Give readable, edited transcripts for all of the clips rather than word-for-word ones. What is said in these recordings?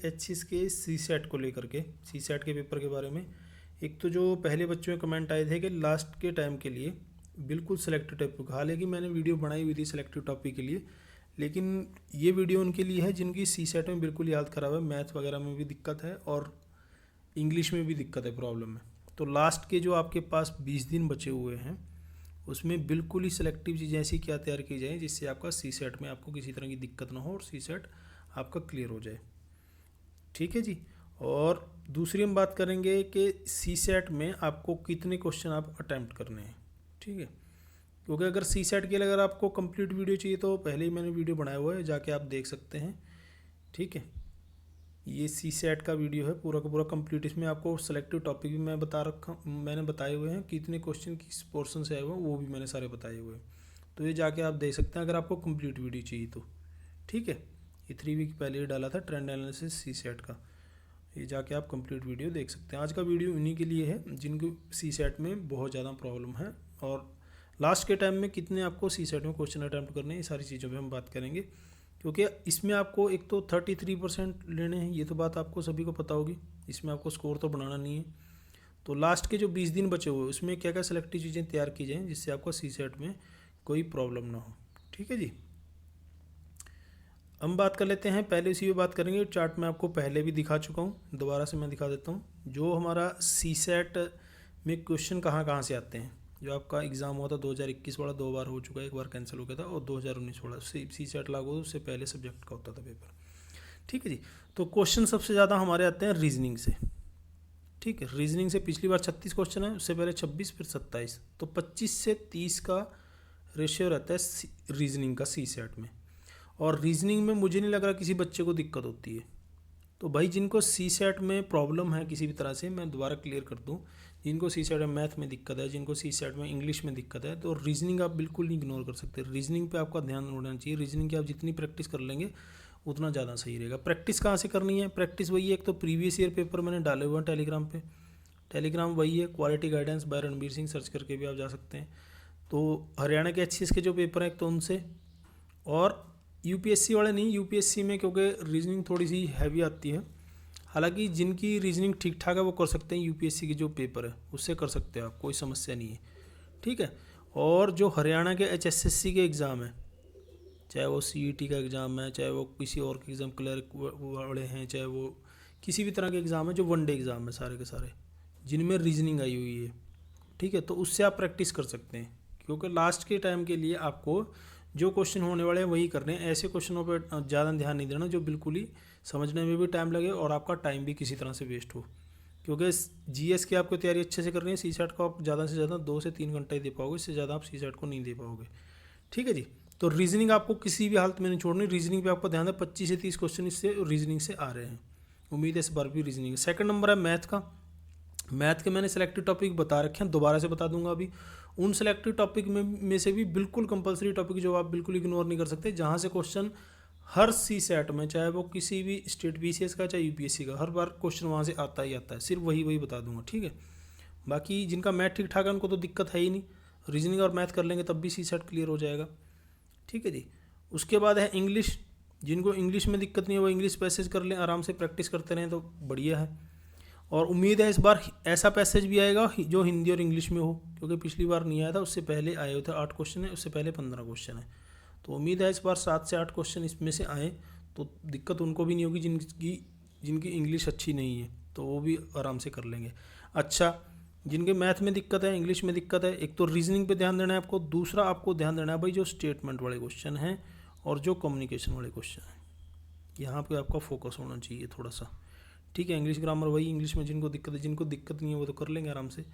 HCS के सी set को लेकर के, सी सेट के पेपर के बारे में। एक तो जो पहले बच्चों में कमेंट आए थे कि लास्ट के टाइम के लिए बिल्कुल सिलेक्टिव टॉपिक, हालांकि मैंने वीडियो बनाई हुई थी सिलेक्टिव टॉपिक के लिए, लेकिन ये वीडियो उनके लिए है जिनकी सी सेट में बिल्कुल याद ख़राब है, मैथ वगैरह में भी दिक्कत है और इंग्लिश में भी दिक्कत है, प्रॉब्लम है। तो लास्ट के जो आपके पास 20 दिन बचे हुए हैं उसमें बिल्कुल ही सिलेक्टिव चीज़ें ऐसी क्या तैयार की जाए जिससे आपका सी सेट में आपको किसी तरह की दिक्कत ना हो और सी सेट आपका क्लियर हो जाए। ठीक है जी। और दूसरी हम बात करेंगे कि सी सेट में आपको कितने क्वेश्चन आप अटैम्प्ट करने हैं। ठीक है, क्योंकि अगर सी सेट के लिए अगर आपको कंप्लीट वीडियो चाहिए तो पहले ही मैंने वीडियो बनाया हुआ है, जाके आप देख सकते हैं। ठीक है, ये सी सेट का वीडियो है पूरा का पूरा कंप्लीट। इसमें आपको सेलेक्टिव टॉपिक भी मैंने बताए हुए हैं, कितने क्वेश्चन किस पोर्शन से आए हुए हैं वो भी मैंने सारे बताए हुए हैं। तो ये जाके आप देख सकते हैं अगर आपको कंप्लीट वीडियो चाहिए तो। ठीक है, ये 3 वीक पहले ही डाला था ट्रेंड एनालिसिस सी सेट का, ये जाके आप कंप्लीट वीडियो देख सकते हैं। आज का वीडियो उन्हीं के लिए है जिनको सी सेट में बहुत ज़्यादा प्रॉब्लम है और लास्ट के टाइम में कितने आपको सी सेट में क्वेश्चन अटैम्प्ट करने हैं, ये सारी चीज़ों पे हम बात करेंगे। क्योंकि इसमें आपको एक तो 33% लेने हैं, ये तो बात आपको सभी को पता होगी, इसमें आपको स्कोर तो बनाना नहीं है। तो लास्ट के जो 20 दिन बचे हुए उसमें क्या क्या सेलेक्टिव चीज़ें तैयार की जाएँ जिससे आपको सी सेट में कोई प्रॉब्लम ना हो। ठीक है जी, हम बात कर लेते हैं, पहले इसी पे बात करेंगे। चार्ट में आपको पहले भी दिखा चुका हूँ, दोबारा से मैं दिखा देता हूँ जो हमारा सी सेट में क्वेश्चन कहाँ कहाँ से आते हैं। जो आपका एग्ज़ाम हुआ था 2021 वाला 2 बार हो चुका है, एक बार कैंसिल हो गया था, और 2019 वाला सी सेट लागू उससे पहले सब्जेक्ट का होता था पेपर। ठीक है जी, तो क्वेश्चन सबसे ज़्यादा हमारे आते हैं रीजनिंग से। ठीक है, रीजनिंग से पिछली बार 36 क्वेश्चन है, उससे पहले 26 फिर 27, तो 25 से 30 का रेशियो रहता है रीजनिंग का सी सेट में। और रीजनिंग में मुझे नहीं लग रहा किसी बच्चे को दिक्कत होती है। तो भाई जिनको सी सेट में प्रॉब्लम है किसी भी तरह से, मैं दोबारा क्लियर कर दूं, जिनको सी सेट में मैथ में दिक्कत है, जिनको सी सेट में इंग्लिश में दिक्कत है, तो रीजनिंग आप बिल्कुल नहीं इग्नोर कर सकते। रीजनिंग पे आपका ध्यान होना चाहिए। रीजनिंग की आप जितनी प्रैक्टिस कर लेंगे उतना ज़्यादा सही रहेगा। प्रैक्टिस कहाँ से करनी है? प्रैक्टिस वही है, एक तो प्रीवियस ईयर पेपर मैंने डाले हुए हैं टेलीग्राम पे, टेलीग्राम वही है quality guidance bye Ranbir Singh, search करके भी आप जा सकते हैं। तो हरियाणा के एचसीएस के जो पेपर हैं एक तो उनसे, और यूपीएससी वाले नहीं, यूपीएससी में क्योंकि रीजनिंग थोड़ी सी हैवी आती है। हालांकि जिनकी रीजनिंग ठीक ठाक है वो कर सकते हैं, यूपीएससी के जो पेपर है उससे कर सकते हैं आप, कोई समस्या नहीं है। ठीक है, और जो हरियाणा के एचएसएससी के एग्ज़ाम है, चाहे वो सीईटी का एग्ज़ाम है, चाहे वो किसी और के एग्ज़ाम क्लर्क वाले हैं, चाहे वो किसी भी तरह के एग्ज़ाम है जो वनडे एग्ज़ाम है, सारे के सारे जिनमें रीजनिंग आई हुई है। ठीक है, तो उससे आप प्रैक्टिस कर सकते हैं, क्योंकि लास्ट के टाइम के लिए आपको जो क्वेश्चन होने वाले हैं वही करने हैं। ऐसे क्वेश्चनों पर ज़्यादा ध्यान नहीं देना जो बिल्कुल ही समझने में भी टाइम लगे और आपका टाइम भी किसी तरह से वेस्ट हो। क्योंकि जीएस की आपको तैयारी अच्छे से करनी है, सी सेट को आप ज़्यादा से ज़्यादा 2 से 3 घंटे ही दे पाओगे, इससे ज़्यादा आप सी सेट को नहीं दे पाओगे। ठीक है जी, तो रीजनिंग आपको किसी भी हालत में नहीं छोड़नी। रीजनिंग पे आपको ध्यान है, 25 से 30 क्वेश्चन इससे रीजनिंग से आ रहे हैं, उम्मीद है इस बार भी रीजनिंग। सेकंड नंबर है मैथ का। मैथ के मैंने सेलेक्टिव टॉपिक बता रखे हैं, दोबारा से बता दूंगा अभी। उन सेलेक्टिव टॉपिक में से भी बिल्कुल कंपलसरी टॉपिक जो आप बिल्कुल इग्नोर नहीं कर सकते, जहाँ से क्वेश्चन हर सी सेट में, चाहे वो किसी भी स्टेट बीसीएस का चाहे यूपीएससी का, हर बार क्वेश्चन वहाँ से आता ही आता है। सिर्फ वही बता दूंगा। ठीक है, बाकी जिनका मैथ ठीक ठाक है उनको तो दिक्कत है ही नहीं, रीजनिंग और मैथ कर लेंगे तब भी सी सेट क्लियर हो जाएगा। ठीक है जी, उसके बाद है इंग्लिश। जिनको इंग्लिश में दिक्कत नहीं है वो इंग्लिश पैसेज कर लें, आराम से प्रैक्टिस करते रहें तो बढ़िया है। और उम्मीद है इस बार ऐसा पैसेज भी आएगा जो हिंदी और इंग्लिश में हो, क्योंकि पिछली बार नहीं आया था, उससे पहले आए हुए थे 8 क्वेश्चन है, उससे पहले 15 क्वेश्चन है। तो उम्मीद है इस बार 7 से 8 क्वेश्चन इसमें से आए तो दिक्कत उनको भी नहीं होगी जिनकी इंग्लिश अच्छी नहीं है, तो वो भी आराम से कर लेंगे। अच्छा, जिनके मैथ में दिक्कत है, इंग्लिश में दिक्कत है, एक तो रीजनिंग पे ध्यान देना है आपको, दूसरा आपको ध्यान देना है भाई जो स्टेटमेंट वाले क्वेश्चन हैं और जो कम्युनिकेशन वाले क्वेश्चन हैं, यहाँ पे आपका फोकस होना चाहिए थोड़ा सा। ठीक है, इंग्लिश ग्रामर वही, इंग्लिश में जिनको दिक्कत है, जिनको दिक्कत नहीं है वो तो कर लेंगे आराम से,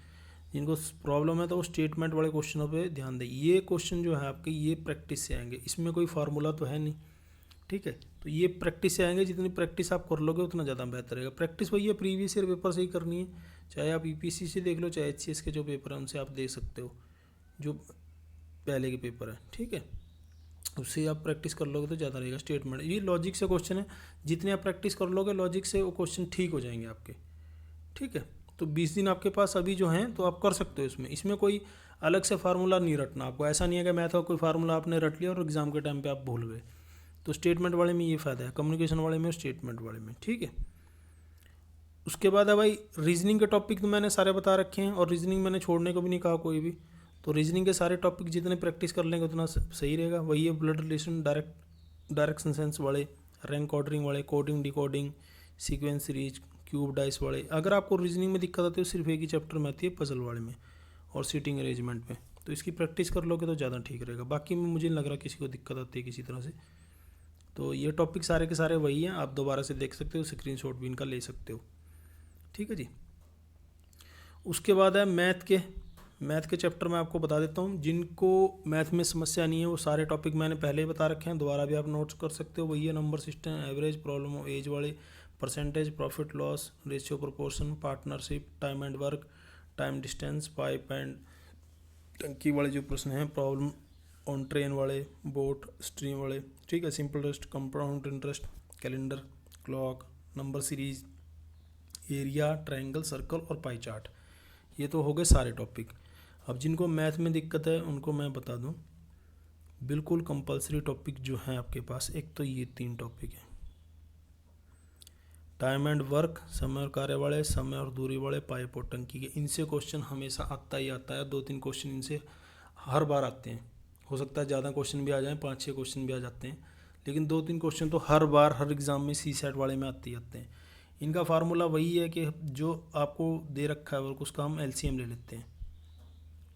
जिनको प्रॉब्लम है तो वो स्टेटमेंट वाले क्वेश्चनों पे ध्यान दें। ये क्वेश्चन जो है आपके ये प्रैक्टिस से आएंगे, इसमें कोई फार्मूला तो है नहीं। ठीक है, तो ये प्रैक्टिस से आएंगे, जितनी प्रैक्टिस आप कर लोगे उतना ज़्यादा बेहतर रहेगा। प्रैक्टिस वही है, प्रीवियस ईयर पेपर से ही करनी है, चाहे आप यूपीएससी से देख लो चाहे एचसीएस के जो पेपर हैं उनसे आप देख सकते हो, जो पहले के पेपर हैं। ठीक है, उससे आप प्रैक्टिस कर लोगे तो ज़्यादा रहेगा। स्टेटमेंट ये लॉजिक से क्वेश्चन है, जितने आप प्रैक्टिस कर लोगे लॉजिक से वो क्वेश्चन ठीक हो जाएंगे आपके। ठीक है, तो 20 दिन आपके पास अभी जो हैं तो आप कर सकते हो इसमें कोई अलग से फार्मूला नहीं रटना आपको। ऐसा नहीं है कि मैथ का कोई फार्मूला आपने रट लिया और एग्ज़ाम के टाइम पे आप भूल गए, तो स्टेटमेंट वाले में ये फ़ायदा है, कम्युनिकेशन वाले में और स्टेटमेंट वाले में, ठीक है। उसके बाद है भाई रीजनिंग के टॉपिक तो मैंने सारे बता रखे हैं, और रीजनिंग मैंने छोड़ने को भी नहीं कहा कोई भी। तो रीजनिंग के सारे टॉपिक जितने प्रैक्टिस कर लेंगे उतना सही रहेगा। वही है ब्लड रिलेशन, डायरेक्शन सेंस वाले, रैंक ऑर्डरिंग वाले, coding decoding, sequence series, cube dice वाले। अगर आपको रीजनिंग में दिक्कत आती है तो सिर्फ एक ही चैप्टर में आती है, पजल वाले में और सीटिंग अरेंजमेंट में। तो इसकी प्रैक्टिस कर लोगे तो ज़्यादा ठीक रहेगा। बाकी में मुझे नहीं लग रहा किसी को दिक्कत आती है किसी तरह से। तो ये टॉपिक सारे के सारे वही हैं, आप दोबारा से देख सकते हो, स्क्रीनशॉट भी इनका ले सकते हो, ठीक है जी। उसके बाद है मैथ के चैप्टर मैं आपको बता देता हूँ। जिनको मैथ में समस्या नहीं है वो सारे टॉपिक मैंने पहले ही बता रखे हैं, दोबारा भी आप नोट्स कर सकते हो। वही है number system, average, problem of age वाले, percentage, profit loss, ratio proportion, partnership, time and work, time distance, pipe and टंकी वाले जो प्रश्न हैं, प्रॉब्लम ऑन ट्रेन वाले, बोट स्ट्रीम वाले, ठीक है। Simple interest, compound interest, calendar, clock, number series, area, triangle, circle और पाई चार्ट। ये तो हो गए सारे टॉपिक। अब जिनको मैथ में दिक्कत है उनको मैं बता दूं, बिल्कुल कंपलसरी टॉपिक जो है आपके पास, एक तो ये 3 टॉपिक हैं, टाइम एंड वर्क, समय और कार्य वाले, समय और दूरी वाले, पाइप और टंकी के। इनसे क्वेश्चन हमेशा आता ही आता है, 2-3 क्वेश्चन इनसे हर बार आते हैं। हो सकता है ज़्यादा क्वेश्चन भी आ जाएँ, 5-6 क्वेश्चन भी आ जाते हैं, लेकिन 2-3 क्वेश्चन तो हर बार हर एग्ज़ाम में सी सेट वाले में आते ही आते हैं। इनका फार्मूला वही है कि जो आपको दे रखा है वर्क उसका हम एलसीएम ले लेते हैं,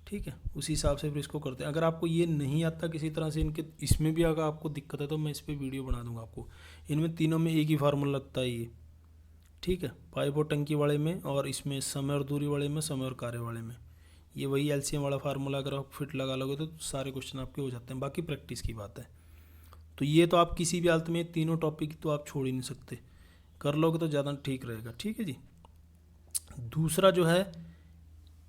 ठीक है। उसी हिसाब से फिर इसको करते हैं। अगर आपको ये नहीं आता किसी तरह से इनके, इसमें भी अगर आपको दिक्कत है तो मैं इस पर वीडियो बना दूंगा आपको। इनमें तीनों में एक ही फार्मूला लगता है ये, ठीक है। पाइप और टंकी वाले में, और इसमें समय और दूरी वाले में, समय और कार्य वाले में, ये वही एलसीएम वाला फार्मूला अगर आप फिट लगा लोगे तो सारे क्वेश्चन आपके हो जाते हैं। बाकी प्रैक्टिस की बात है। तो ये तो आप किसी भी हालत में तीनों टॉपिक तो आप छोड़ ही नहीं सकते, कर लोगे तो ज़्यादा ठीक रहेगा, ठीक है जी। दूसरा जो है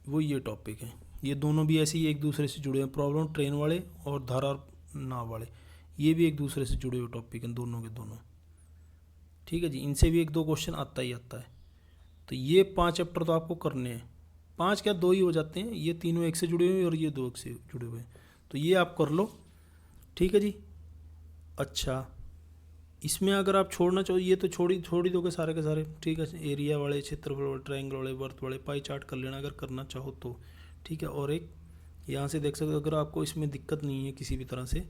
वो ये टॉपिक है, ये दोनों भी ऐसे ही एक दूसरे से जुड़े हैं, प्रॉब्लम ट्रेन वाले और धारा और नाव वाले, ये भी एक दूसरे से जुड़े हुए टॉपिक हैं दोनों के दोनों, ठीक है जी। इनसे भी 1-2 क्वेश्चन आता ही आता है। तो ये 5 चैप्टर तो आपको करने हैं, 5 क्या 2 ही हो जाते हैं, ये तीनों एक से जुड़े हुए हैं और ये 2 एक से जुड़े हुए हैं। तो ये आप कर लो, ठीक है जी। अच्छा, इसमें अगर आप छोड़ना चाहो ये तो छोड़ ही दोगे सारे के सारे, ठीक है। एरिया वाले, क्षेत्रफल वाले, ट्रायंगल वाले, वर्थ वाले, पाई चार्ट कर लेना अगर करना चाहो तो, ठीक है। और एक यहाँ से देख सकते हो, अगर आपको इसमें दिक्कत नहीं है किसी भी तरह से,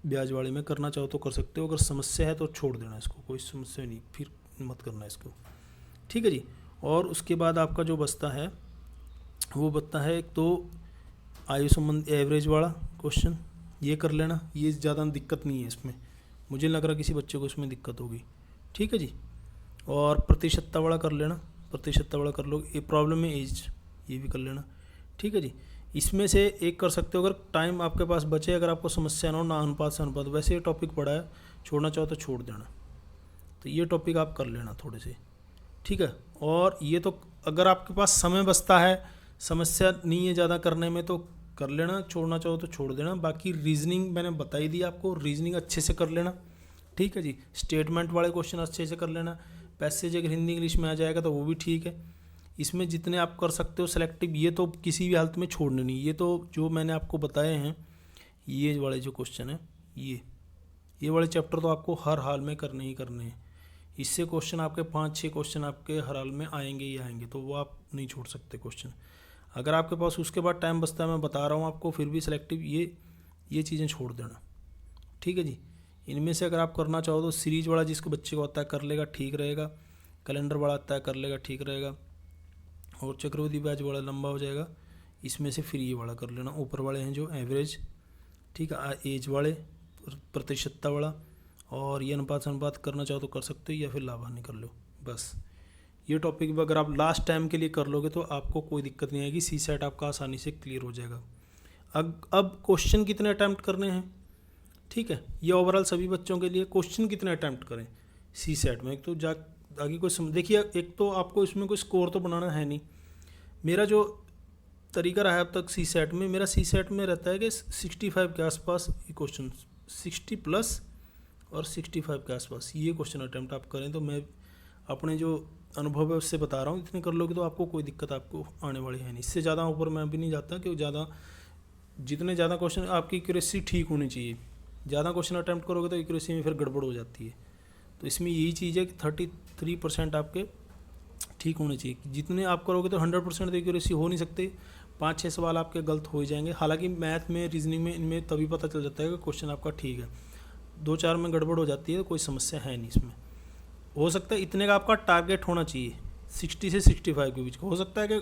ब्याज वाले में करना चाहो तो कर सकते हो, अगर समस्या है तो छोड़ देना इसको, कोई समस्या नहीं, फिर मत करना इसको, ठीक है जी। और उसके बाद आपका जो बचता है वो बचता है, एक तो आयु संबंध एवरेज वाला क्वेश्चन, ये कर लेना, ये ज़्यादा दिक्कत नहीं है इसमें, मुझे लग रहा किसी बच्चे को इसमें दिक्कत होगी, ठीक है जी। और प्रतिशतता वाला कर लेना, प्रतिशतता वाला कर लो। ये प्रॉब्लम में एज, ये भी कर लेना, ठीक है जी। इसमें से एक कर सकते हो अगर टाइम आपके पास बचे, अगर आपको समस्या ना हो, ना अनुपात से अनुपात, वैसे ये टॉपिक पढ़ा है, छोड़ना चाहो तो छोड़ देना। तो ये टॉपिक आप कर लेना थोड़े से, ठीक है। और ये तो अगर आपके पास समय बचता है, समस्या नहीं है ज़्यादा करने में, तो कर लेना, छोड़ना चाहो तो छोड़ देना। बाकी रीजनिंग मैंने बता ही दी आपको, रीजनिंग अच्छे से कर लेना, ठीक है जी। स्टेटमेंट वाले क्वेश्चन अच्छे से कर लेना। पैसेज अगर हिंदी इंग्लिश में आ जाएगा तो वो भी ठीक है। इसमें जितने आप कर सकते हो सेलेक्टिव, ये तो किसी भी हालत में छोड़ने नहीं। ये तो जो मैंने आपको बताए हैं, ये वाले जो क्वेश्चन है, ये वाले चैप्टर तो आपको हर हाल में करने ही करने हैं। इससे क्वेश्चन आपके 5-6 क्वेश्चन आपके हर हाल में आएंगे ही आएंगे, तो वो आप नहीं छोड़ सकते क्वेश्चन। अगर आपके पास उसके बाद टाइम बचता है, मैं बता रहा हूँ आपको, फिर भी सेलेक्टिव ये चीज़ें छोड़ देना, ठीक है जी। इनमें से अगर आप करना चाहो तो सीरीज वाला जिसको बच्चे को आता है कर लेगा, ठीक रहेगा। कैलेंडर वाला आता है कर लेगा, ठीक रहेगा। और चक्रवृद्धि ब्याज वाला लंबा हो जाएगा। इसमें से फिर ये वाला कर लेना, ऊपर वाले हैं जो एवरेज, ठीक है, एज वाले, प्रतिशतता वाला, और ये अनुपात करना चाहो तो कर सकते हो, या फिर लाभान्वित कर लो। बस ये टॉपिक भी अगर आप लास्ट टाइम के लिए कर लोगे तो आपको कोई दिक्कत नहीं आएगी, सी सेट आपका आसानी से क्लियर हो जाएगा। अब क्वेश्चन कितने अटैम्प्ट करने हैं, ठीक है, ये ओवरऑल सभी बच्चों के लिए क्वेश्चन कितने अटैम्प्ट करें सी सेट में। एक तो आगे कोई देखिए, एक तो आपको इसमें कोई स्कोर तो बनाना है नहीं। मेरा जो तरीका रहा है अब तक सी सेट में, मेरा सी सेट में रहता है कि 65 के आसपास ये क्वेश्चन, 60+ और 65 के आसपास ये क्वेश्चन अटैम्प्ट आप करें। तो मैं अपने जो अनुभव है उससे बता रहा हूँ, इतने कर लोगे तो आपको कोई दिक्कत आपको आने वाली है नहीं। इससे ज़्यादा ऊपर मैं भी नहीं जाता, कि जितने ज़्यादा क्वेश्चन, आपकी एक्यूरेसी ठीक होनी चाहिए, ज़्यादा क्वेश्चन अटैम्प्ट करोगे तो एक्यूरेसी में फिर गड़बड़ हो जाती है। तो इसमें यही चीज़ है कि 33% आपके ठीक होने चाहिए। जितने आप करोगे तो 100% तो एक्यूरेसी हो नहीं सकते, 5-6 सवाल आपके गलत हो ही जाएंगे। हालांकि मैथ में, रीजनिंग में, इनमें तभी पता चल जाता है कि क्वेश्चन आपका ठीक है। 2-4 में गड़बड़ हो जाती है तो कोई समस्या है नहीं इसमें। हो सकता है इतने का आपका टारगेट होना चाहिए, 60 से 65 के बीच का। हो सकता है कि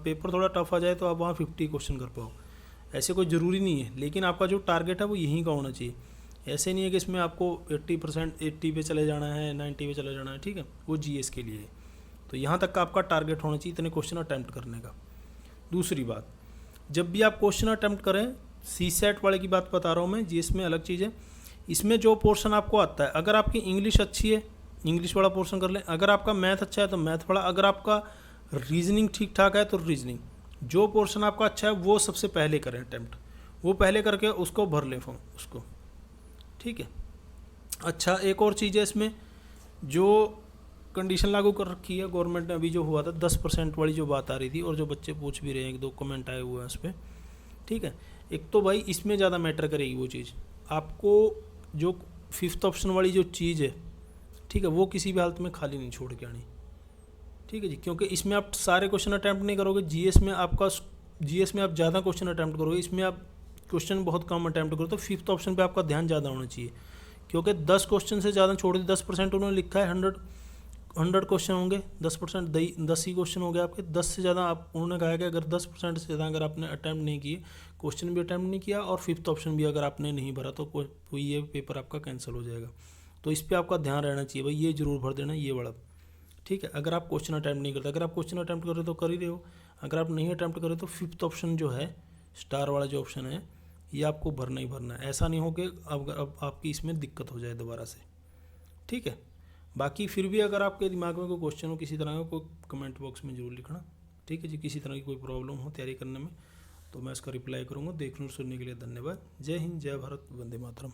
पेपर थोड़ा टफ आ जाए तो आप वहाँ 50 क्वेश्चन कर पाओ, ऐसे कोई ज़रूरी नहीं है। लेकिन आपका जो टारगेट है वो यहीं का होना चाहिए। ऐसे नहीं है कि इसमें आपको 80 पे चले जाना है, 90 पे चले जाना है, ठीक है, वो जीएस के लिए है। तो यहाँ तक का आपका टारगेट होना चाहिए इतने क्वेश्चन अटैम्प्ट करने का। दूसरी बात, जब भी आप क्वेश्चन अटैम्प्ट करें, सी सेट वाले की बात बता रहा हूँ मैं, जीएस में अलग चीज़ है। इसमें जो पोर्शन आपको आता है, अगर आपकी इंग्लिश अच्छी है इंग्लिश वाला पोर्शन कर लें, अगर आपका मैथ अच्छा है तो मैथ वाला, अगर आपका रीजनिंग ठीक ठाक है तो रीजनिंग, जो पोर्शन आपका अच्छा है वो सबसे पहले करें अटैम्प्ट, वो पहले करके उसको भर लें फॉर्म उसको, ठीक है। अच्छा, एक और चीज़ है इसमें, जो कंडीशन लागू कर रखी है गवर्नमेंट ने, अभी जो हुआ था 10% वाली जो बात आ रही थी, और जो बच्चे पूछ भी रहे हैं, 1-2 कमेंट आए हुए हैं उस पर, ठीक है। एक तो भाई इसमें ज़्यादा मैटर करेगी वो चीज़, आपको जो 5th ऑप्शन वाली जो चीज़ है, ठीक है, वो किसी भी हालत में खाली नहीं छोड़ के आनी, ठीक है जी। क्योंकि इसमें आप सारे क्वेश्चन अटैम्प्ट नहीं करोगे, जीएस में आप ज़्यादा क्वेश्चन अटैम्प्ट करोगे, इसमें आप क्वेश्चन बहुत कम अटैम्प्ट करो, तो 5th ऑप्शन पे आपका ध्यान ज़्यादा होना चाहिए। क्योंकि 10 क्वेश्चन से ज़्यादा छोड़ दिए, 10% उन्होंने लिखा है, 100 क्वेश्चन होंगे, 10% 10 ही क्वेश्चन हो गए आपके। 10 से ज़्यादा आप, उन्होंने कहा है कि अगर 10% से ज़्यादा अगर आपने अटैम्प्ट नहीं किए, क्वेश्चन भी अटैम्प्ट नहीं किया और 5th ऑप्शन भी अगर आपने नहीं भरा, तो कोई ये पेपर आपका कैंसिल हो जाएगा। तो इस पर आपका ध्यान रहना चाहिए भाई, ये जरूर भर देना ये वाला, ठीक है। अगर आप क्वेश्चन अटैम्प्ट नहीं करते, अगर आप क्वेश्चन अटैम्प्ट कर रहे हो तो कर ही रहे हो, अगर आप नहीं अटैम्प्ट कर रहे तो 5th ऑप्शन जो है, स्टार वाला जो ऑप्शन है, ये आपको भरना ही भरना है। ऐसा नहीं हो कि अब आपकी इसमें दिक्कत हो जाए दोबारा से, ठीक है। बाकी फिर भी अगर आपके दिमाग में कोई क्वेश्चन हो किसी तरह का, कोई कमेंट बॉक्स में जरूर लिखना, ठीक है जी। किसी तरह की कोई प्रॉब्लम हो तैयारी करने में तो मैं इसका रिप्लाई करूँगा। देखने और सुनने के लिए धन्यवाद। जय हिंद, जय भारत, वंदे मातरम।